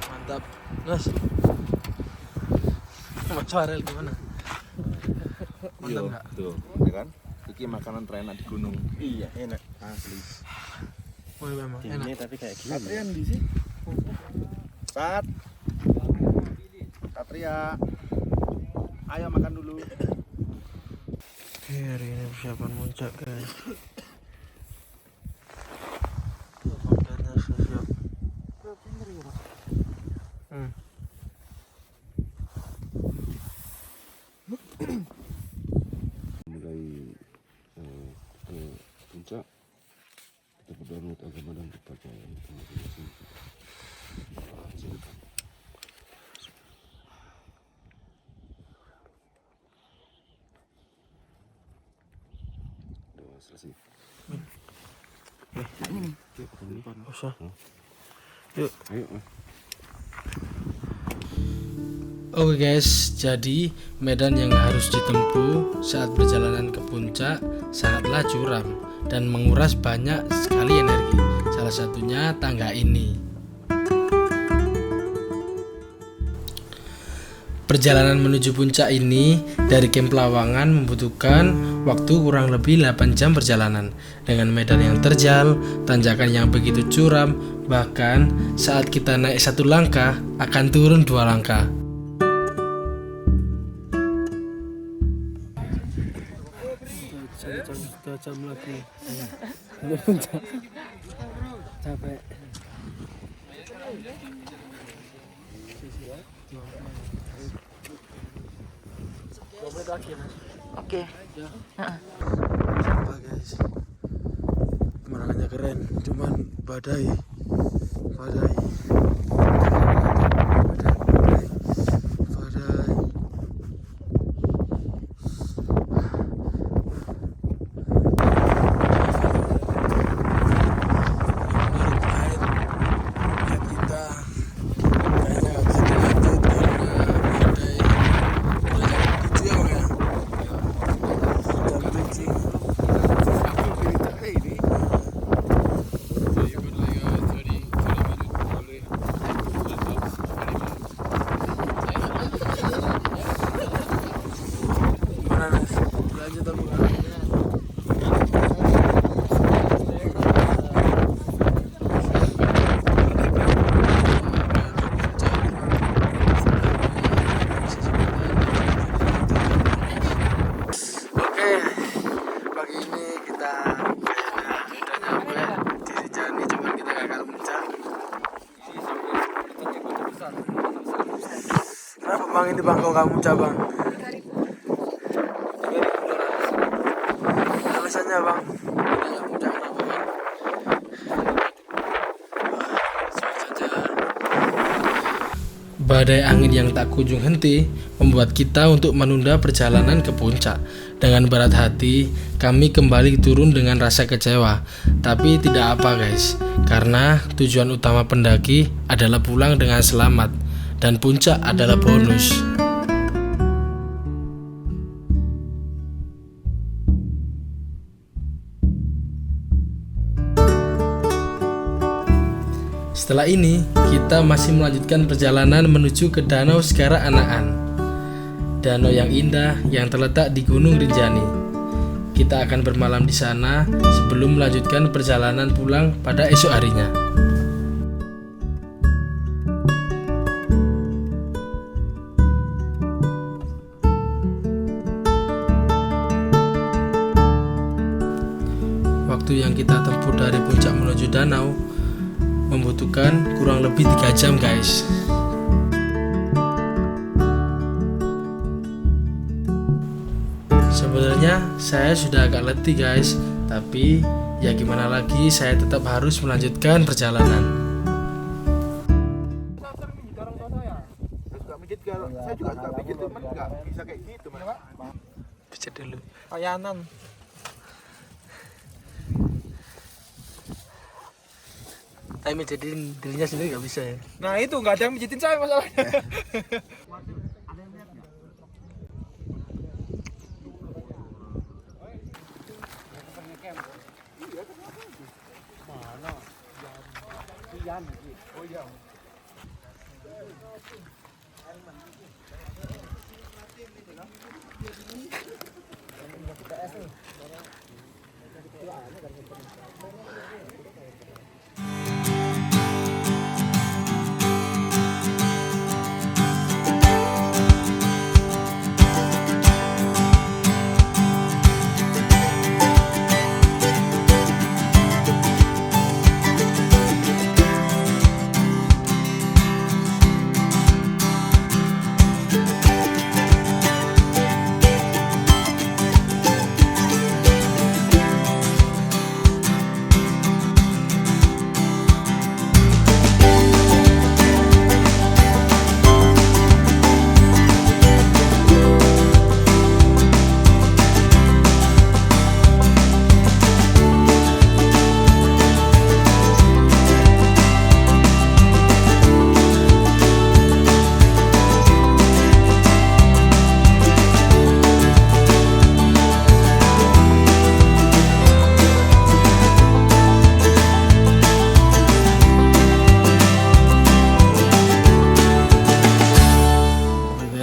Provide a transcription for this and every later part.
Mantap, Mas. Mas Farel gimana? Mantap nggak? Tuh, ya kan? Iki makanan terenak di gunung. Iya, enak asli. Oh, memang enak. Ini tapi kayak gini. Satrian di sini. Sat. Satria. Ayo makan dulu. Oke, hari ini persiapan puncak, guys. Kontennya sudah siap. Mulai ke puncak, kita berdoa menurut agama dan kepercayaan kita masing-masing. Doa selesai. Usah. Yuk. Ayo. Oke guys, jadi medan yang harus ditempuh saat perjalanan ke puncak sangatlah curam dan menguras banyak sekali energi. Salah satunya tangga ini. Perjalanan menuju puncak ini dari Camp Lawangan membutuhkan waktu kurang lebih 8 jam perjalanan dengan medan yang terjal, tanjakan yang begitu curam, bahkan saat kita naik 1 langkah akan turun 2 langkah. Jam lagi. Capek. Oke. Apa guys? Pemandangannya keren, cuman badai. Badai. Kenapa bang ini bang kalau kamu cabang? Alasannya bang? Badai angin yang tak kunjung henti membuat kita untuk menunda perjalanan ke puncak. Dengan berat hati, kami kembali turun dengan rasa kecewa. Tapi tidak apa guys, karena tujuan utama pendaki adalah pulang dengan selamat. Dan puncak adalah bonus. Setelah ini, kita masih melanjutkan perjalanan menuju ke Danau Segara Anaan. Danau yang indah yang terletak di Gunung Rinjani. Kita akan bermalam di sana sebelum melanjutkan perjalanan pulang pada esok harinya. Waktu yang kita tempuh dari puncak menuju danau membutuhkan kurang lebih 3 jam guys. Sebenarnya saya sudah agak letih guys, tapi ya gimana lagi, saya tetap harus melanjutkan perjalanan. Saya juga suka pijit, cuman nggak bisa kayak gitu mas. Pijit dulu. Ayanan. Tapi mijitin dirinya sendiri nggak bisa ya. Nah itu nggak ada yang mijitin saya masalahnya.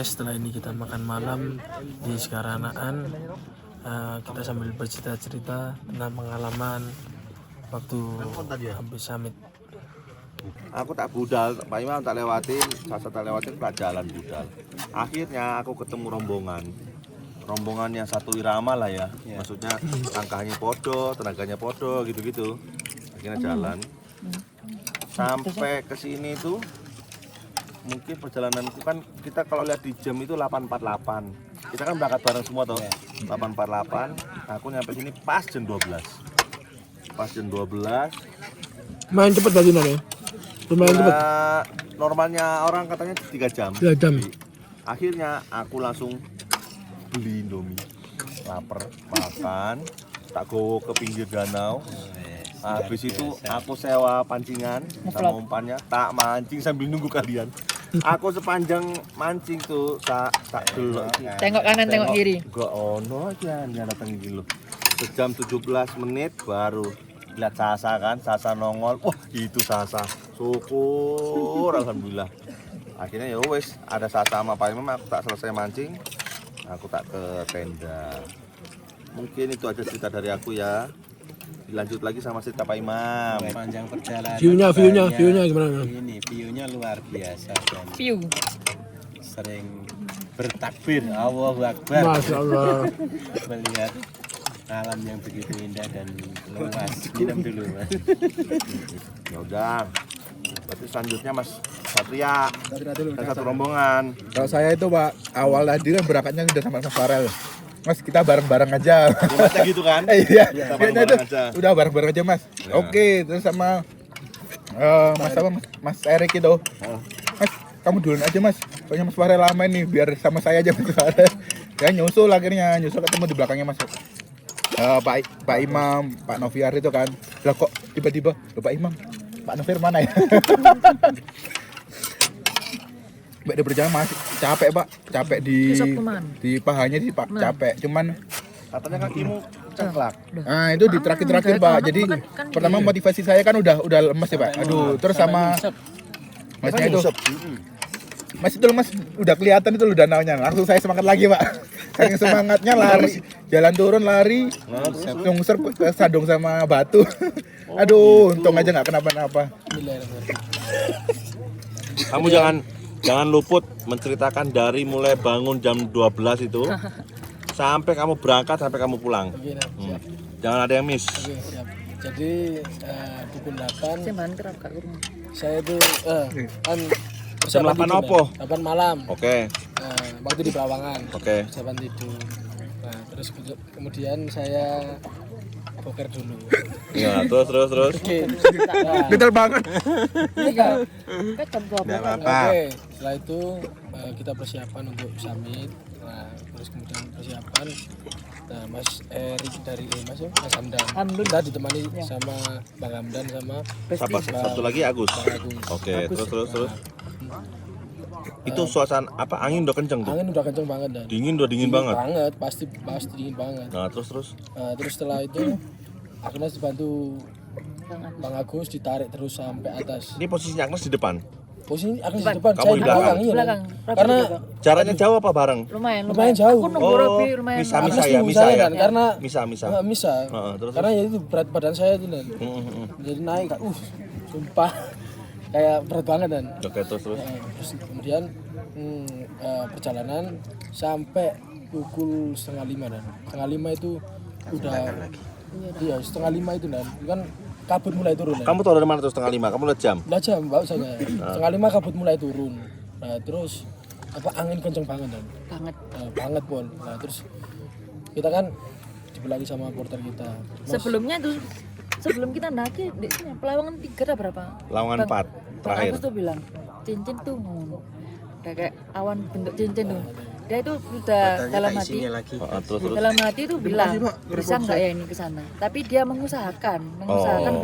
Setelah ini kita makan malam di Sekaranaan. Kita sambil bercerita-cerita tentang pengalaman waktu habis summit. Aku tak budal, Pak Imam tak lewatin, Sasa tak lewatin, tak jalan budal. Akhirnya aku ketemu rombongan yang satu irama lah ya. Maksudnya langkahnya podo, tenaganya podo, gitu-gitu. Akhirnya jalan. Sampai ke sini tuh mungkin perjalananku kan kita kalau lihat di jam itu 8.48. Kita kan berangkat bareng semua toh. 8.48. Aku nyampe sini pas jam 12. Pas jam 12. Main cepet tadi nih. Lumayan cepet. Normalnya orang katanya 3 jam. 3 jam. Akhirnya aku langsung beli Indomie. Lapar, makan, tak go ke pinggir danau. Habis itu aku sewa pancingan sama umpannya, tak mancing sambil nunggu kalian. Aku sepanjang mancing tuh tak delok. Tengok kanan, tengok kiri. Gak ono aja dia datang gitu. Sejam 17 menit baru lihat Sasa kan, Sasa nongol. Wah, itu Sasa. Syukur alhamdulillah. Akhirnya ya wes ada Sasa sama Pak Imam, aku tak selesai mancing. Aku tak ke tenda. Mungkin itu aja cerita dari aku ya. Dilanjut lagi sama cerita Pak Imam. Panjang perjalanan. View-nya gimana? Ini view-nya luar biasa dan View. sering bertakbir Allahu Akbar. Masya Allah. Melihat alam yang begitu indah dan luas. Minum dulu, Mas. Ya udah. Berarti selanjutnya Mas Satria dan satu rombongan. Kalau saya itu Pak, awal tadi kan berangkatnya udah sama Mas Farel. Mas kita bareng-bareng aja. Masa gitu kan? Iya, Kita kayaknya itu bareng-bareng aja. udah bareng-bareng aja Mas. Ya. Oke, terus sama Mas Erik itu. Mas, kamu duluan aja Mas. Soalnya Mas Farel lama nih, biar sama saya aja Mas Farel. Ya nyusul ketemu di belakangnya Mas. Pak Imam, Pak Noviar itu kan. Lah kok tiba-tiba, Pak Imam, Pak Noviar mana ya? Mbak dia berjalan masih capek Pak, capek di pahanya sih Pak, capek. Cuman Katanya kakimu ceklak. nah itu di terakhir Pak. Jadi pertama motivasi saya kan udah lemes ya Pak. Aduh, terus sama Masnya itu. Mas itu lemes, udah kelihatan itu loh danaunya. Langsung saya semangat lagi Pak. Saking semangatnya lari, jalan turun lari, nyungsep sadung sama batu. Aduh, untung aja nggak kenapa-napa. Kamu jangan luput menceritakan dari mulai bangun jam 12 itu sampai kamu berangkat sampai kamu pulang. Jangan ada yang miss. Oke, siap. Jadi pukul 8 Simpan kerap Kak Guru. saya itu kan Jam 8 tidur, apa? 8 malam. Oke. Waktu di Pelawangan. Oke. Persiapan tidur. Nah, terus kemudian saya boker dulu. Ya, terus. Oke. Nah, Betul banget. Kan jam 12. Oke, setelah itu kita persiapan untuk summit. Nah, terus kemudian persiapan. Nah, Mas Erik dari Mas Hamdan. Kita ditemani sama Bang Hamdan sama Satu lagi Agus. Bang Agung. Oke, terus. Itu suasana apa angin udah kenceng tuh? Angin udah kenceng banget dan Dingin banget. pasti dingin banget. Nah, terus. Nah, terus setelah itu Agnes dibantu Bang Agus ditarik terus sampai atas. Ini posisinya Agnes di depan. Posisi Agnes di depan, Kamu di belakang. iya. Belakang. Robi Karena di belakang. Jaraknya jauh apa bareng? lumayan jauh. Aku nunggu Robi lumayan. Misa Agnes ya, nunggu misa saya ya. kan, karena Misa. Misa. Terus. Karena ya itu berat badan saya itu dan jadi naik kan, sumpah kayak berat banget dan. Oke, terus. Terus kemudian perjalanan sampai pukul 4:30 dan 4:30 itu udah iya 4:30 itu dan kan kabut mulai turun ya. Kamu tahu dari mana tuh 4:30? Kamu lihat jam? Lah jam baru saya 4:30 kabut mulai turun. Nah terus angin kenceng banget dan banget Pol. Nah terus kita kan dibelakang sama porter kita. Sebelumnya tuh sebelum kita ndaki di sini Pelawangan 3 ada berapa? Lawangan 4 Bang terakhir. Agus tuh bilang cincin tuh ngono. Kayak awan bentuk cincin tuh. Dia itu udah dalam hati. Terus. Dalam hati itu bilang bisa nggak ya ini ke sana. Tapi dia mengusahakan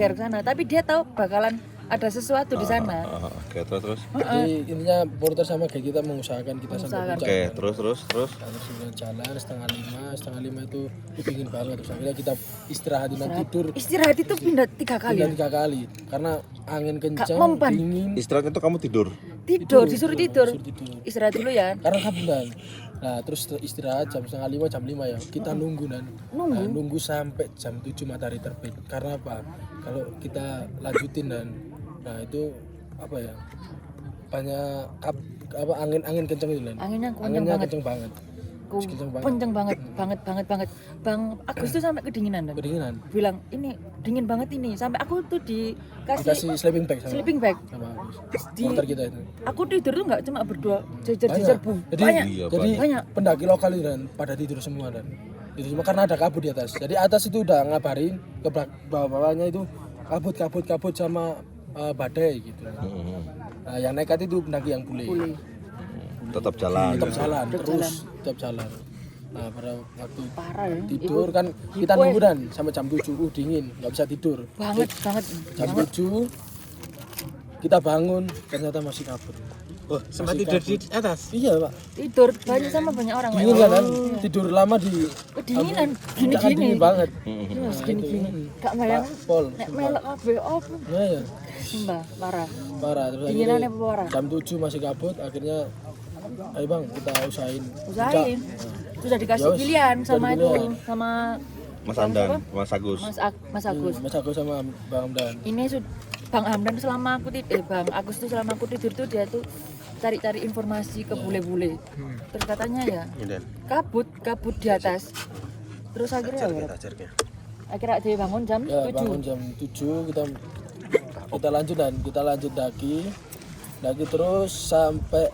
biar ke sana. Tapi dia tahu bakalan ada sesuatu di sana. Oke, terus. Jadi intinya porter sama kayak kita mengusahakan kita sampai puncak. Oke, terus. Terus sudah jalan 4:30 itu dingin banget terus akhirnya kita istirahat dan tidur. Istirahat itu pindah 3 kali. Pindah 3 kali karena angin kencang, mempan. dingin. Istirahatnya tuh kamu tidur. Disuruh tidur. Istirahat dulu ya. Karena kabutan. Nah terus istirahat jam 4:30 jam 5 ya kita nunggu dan nunggu sampai jam 7 matahari terbit. Karena apa? Kalau kita lanjutin dan nah itu apa ya banyak angin kenceng itu kan. Anginnya kenceng banget. Kenceng banget. Bang Agus tuh sampai kedinginan dan bilang ini dingin banget ini sampai aku tuh dikasih sleeping bag sama porter kita itu. Aku tidur tuh nggak cuma berdua diserbu. Jadi banyak. pendaki lokal itu dan pada tidur semua dan itu semua karena ada kabut di atas. Jadi atas itu udah ngabarin ke bawah-bawahnya itu kabut sama badai gitu. Nah, yang nekat itu pendaki yang bule. Tetap jalan. Tetap jalan. Nah, pada waktu Parah ya. tidur kan kita nunggu dan sampai jam 7 dingin, nggak bisa tidur. Banget. Jam 7 kita bangun ternyata masih kabut. Sempat tidur di atas. Iya, Pak. Tidur banyak orang. Dingin kan? Tidur lama di Kedinginan, gini dingin banget. Gini. Gak bayang. Pol. Nek melok kabeh opo? Ya. Mbah, parah. Terus Dinginannya akhirnya parah. jam 7 masih kabut, akhirnya ayo Bang, kita usahain. Sudah dikasih pilihan sama itu, sama Mas Andan, Mas Agus. Mas Agus. Mas Agus sama Bang Hamdan. Ini Bang Hamdan selama aku tidur, Bang Agus tuh selama aku tidur tuh dia tuh cari-cari informasi ke bule-bule. Terus katanya ya kabut di atas. Terus akhirnya dia bangun jam 7. Bangun jam 7 kita lanjut daki terus sampai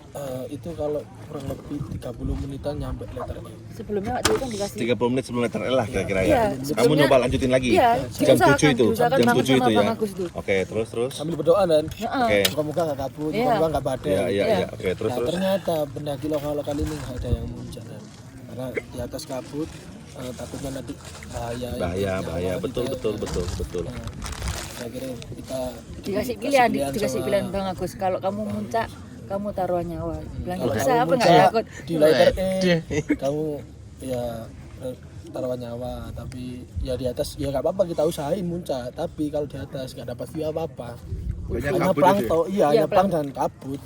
itu kalau kurang lebih 30 menitan nyampe letter E. Sebelumnya waktu itu kan dikasih 30 menit sebelum letter L lah kira-kira Iya, ya. Kamu sebelumnya- nyoba lanjutin lagi? Iya, Jam 7 itu. diusahakan Jam banget 7 sama itu ya. Bang Agus tuh. Oke, terus. Sambil berdoa dan Heeh. moga-moga nggak kabut, Iya. moga-moga nggak badai. Iya. Oke, terus. Ternyata pendaki lokal ini nggak ada yang muncul dan karena di atas kabut takutnya nanti Bahaya. Betul. Akhirnya kita dikasih pilihan sama- Bang Agus, kalau kamu muncak kamu taruh nyawa. Bilang Kalau bisa kamu apa nggak muncak takut? di letter E kamu ya taruhan nyawa, tapi ya di atas ya nggak apa-apa kita usahain muncak, tapi kalau di atas nggak dapat view apa-apa hanya plang toh, hanya plang dan kabut.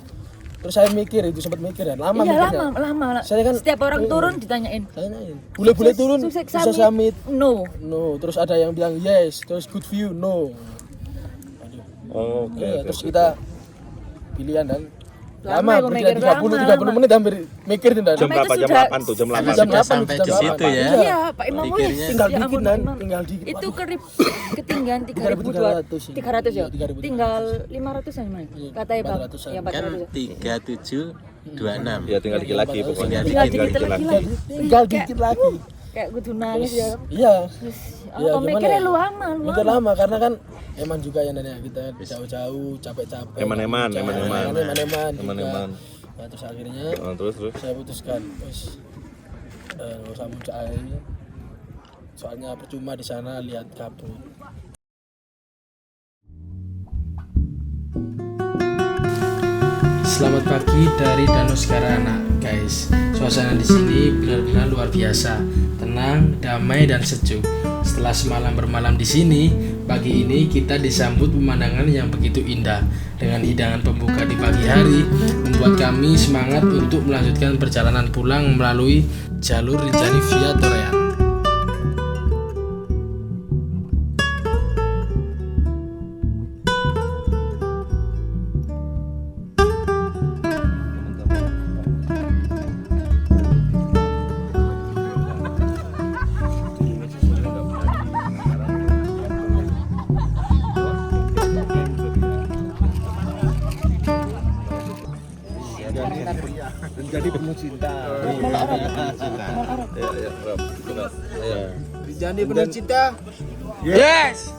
Terus saya sempat mikir dan lama Iya mikirnya. lama. Saya kan Setiap orang turun ditanyain. Bule-bule turun Sukses bisa summit. No. Terus ada yang bilang yes, terus good view no. Oke. Terus kita pilihan dan Lama aku berkira mikir, 30 menit hampir mikir dan Jam berapa? Jam 8 tuh, jam 8. jam 8 sampai jam ke situ 8. ya. Iya, Pak Imam wih. Tinggal Ya dikit ampun, dan Imam. tinggal dikit. Itu Waduh. ketinggian 3.300 300 ya. 3.300. Tinggal 500 an mana? Katanya Bang. 400-an. Ya Kan 400. 3726. Ya tinggal dikit lagi pokoknya. Tinggal dikit lagi. Tinggal dikit lagi. Kayak kudu nangis ya. Iya. Oh, mikirnya lu lama. Mikir lama karena kan eman juga ya Nenek, kita jauh-jauh capek-capek. Eman-eman. juga. Nah, terus akhirnya Terus. saya putuskan wis nggak usah muncak aja. Soalnya percuma di sana lihat kabut. Selamat pagi dari Danau Sekarana, guys. Suasana di sini benar-benar luar biasa, tenang, damai dan sejuk. Setelah semalam bermalam di sini, pagi ini kita disambut pemandangan yang begitu indah. Dengan hidangan pembuka di pagi hari, membuat kami semangat untuk melanjutkan perjalanan pulang melalui jalur Rinjani via Torean. Jadi penuh cinta. Jadi penuh cinta. Yes!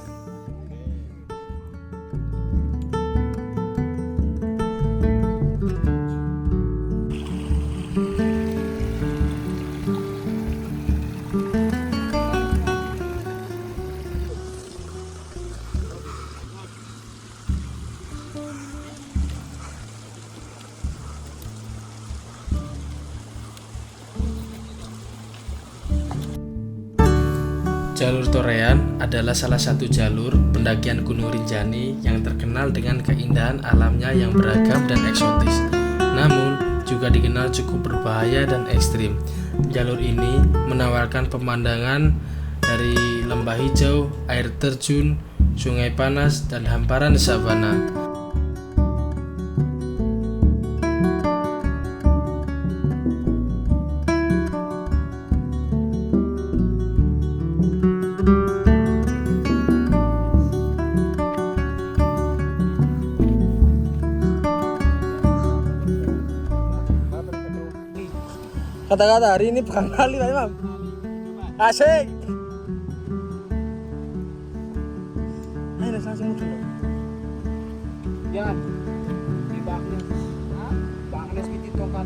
Jalur Torean adalah salah satu jalur pendakian Gunung Rinjani yang terkenal dengan keindahan alamnya yang beragam dan eksotis. Namun, juga dikenal cukup berbahaya dan ekstrim. Jalur ini menawarkan pemandangan dari lembah hijau, air terjun, sungai panas, dan hamparan savana. Kata-kata hari ini bukan kali Pak Imam. Asik. Ayo langsung muncul. Ya. Di Bagnes. Bagnes piti tokat.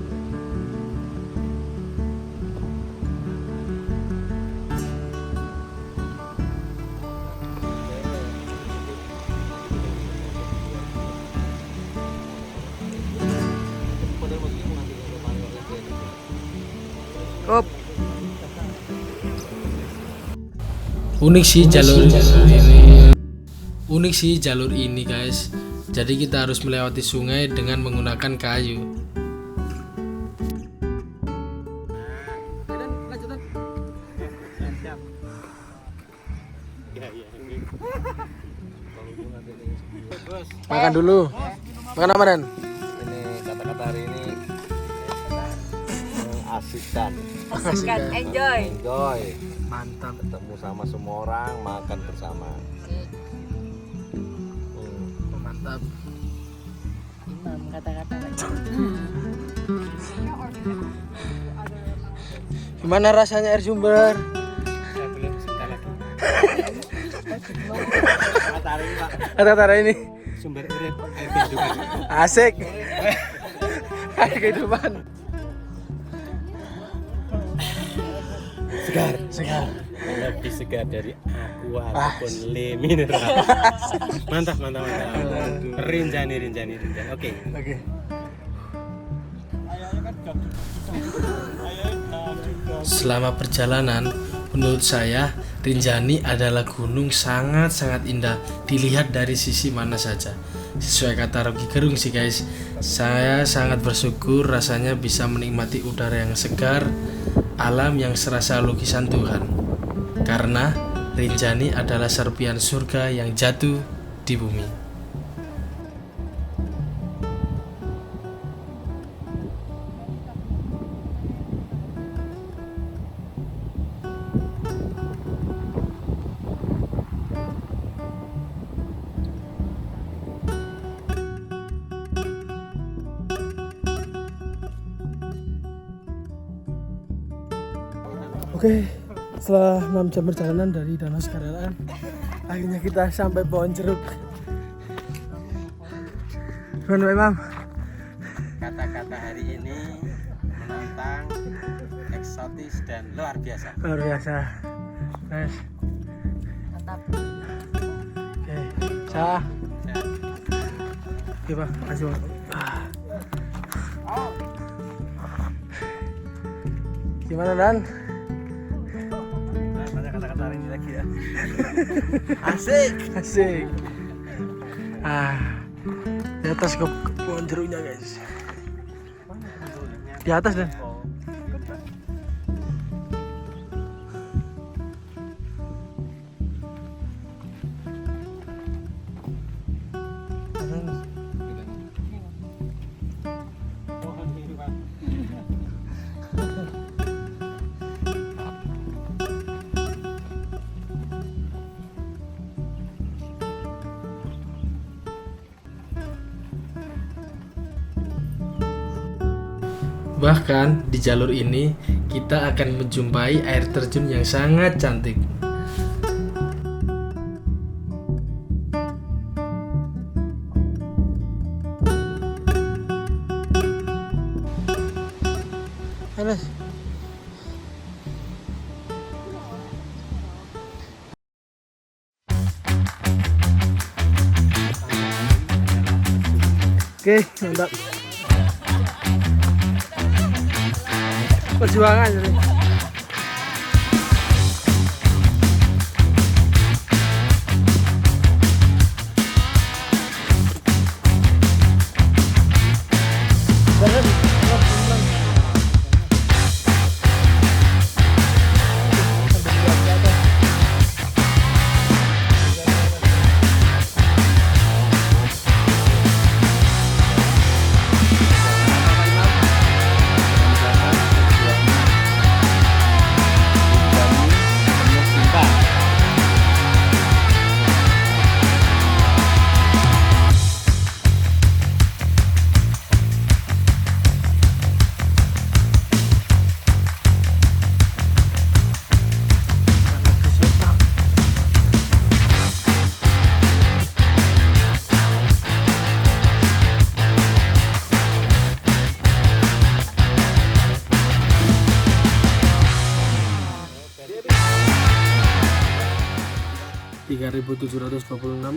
Unik sih jalur ini guys. Jadi kita harus melewati sungai dengan menggunakan kayu. Makan dulu. Makan apa Dan? Ini kata-kata hari ini mengasikkan. Enjoy. Enjoy. Mantap. Ketemu sama semua orang, makan bersama. Mantap. Imam kata-kata. Gimana rasanya air sumber? Saya belum cinta lagi. Kata-kata ini Sumber urip air kehidupan. asik. Air kehidupan. Segar. Lebih segar dari aqua ataupun le mineral. Mantap. Rinjani. Oke. Selama perjalanan, menurut saya Rinjani adalah gunung sangat-sangat indah dilihat dari sisi mana saja. Sesuai kata Rocky Gerung sih guys, saya sangat bersyukur rasanya bisa menikmati udara yang segar, alam yang serasa lukisan Tuhan. Karena Rinjani adalah serpian surga yang jatuh di bumi. Oke, setelah 6 jam perjalanan dari Danau Sekarelaan, akhirnya kita sampai Pohon Jeruk. Gimana Pak Imam? Kata-kata hari ini menantang, eksotis dan luar biasa. Luar biasa. Nice. Mantap. Oke, sah. Oke Pak, makasih Pak. Gimana Dan? Banyak kata-kata hari ini lagi ya. Asik. Di atas ke pohon jeruknya guys. Di atas dan. Bahkan di jalur ini kita akan menjumpai air terjun yang sangat cantik. Halo. Oke, mantap. Perjuangan jadi.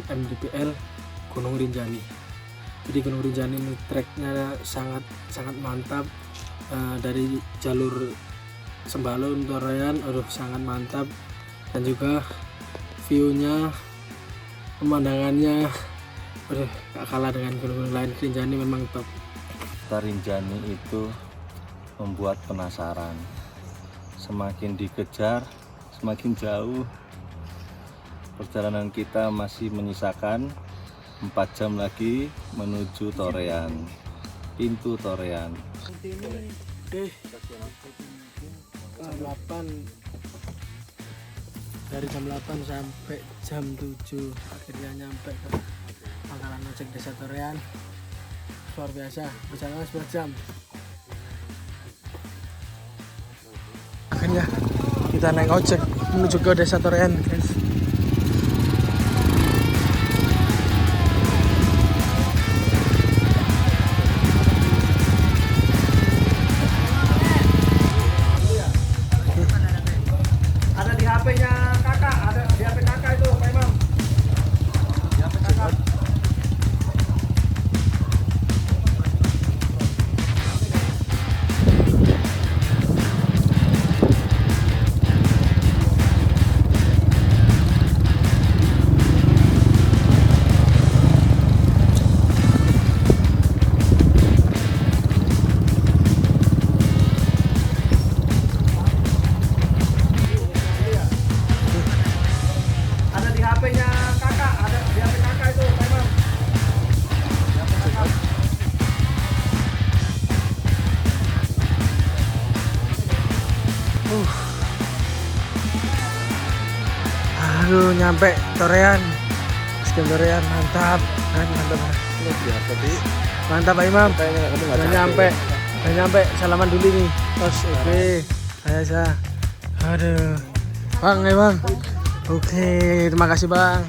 mdpl Gunung Rinjani. Jadi Gunung Rinjani ini treknya sangat mantap. Dari jalur Sembalun, Torean, sangat mantap, dan juga view-nya, pemandangannya gak kalah dengan gunung-gunung lain. Rinjani memang top. Rinjani itu membuat penasaran. Semakin dikejar, semakin jauh. Perjalanan kita masih menyisakan 4 jam lagi menuju Torean, pintu Torean. Oke, jam 8, dari jam 8 sampai jam 7 akhirnya nyampe ke pangkalan ojek Desa Torean. Luar biasa, perjalanan 11 jam. Akhirnya kita naik ojek menuju ke Desa Torean, guys. Aduh, nyampe Torean. Torean mantap. Mantap Pak Imam. Udah nyampe. Salaman dulu nih. Oke. Saya. Aduh. Bang, Bang. Oke, terima kasih Bang.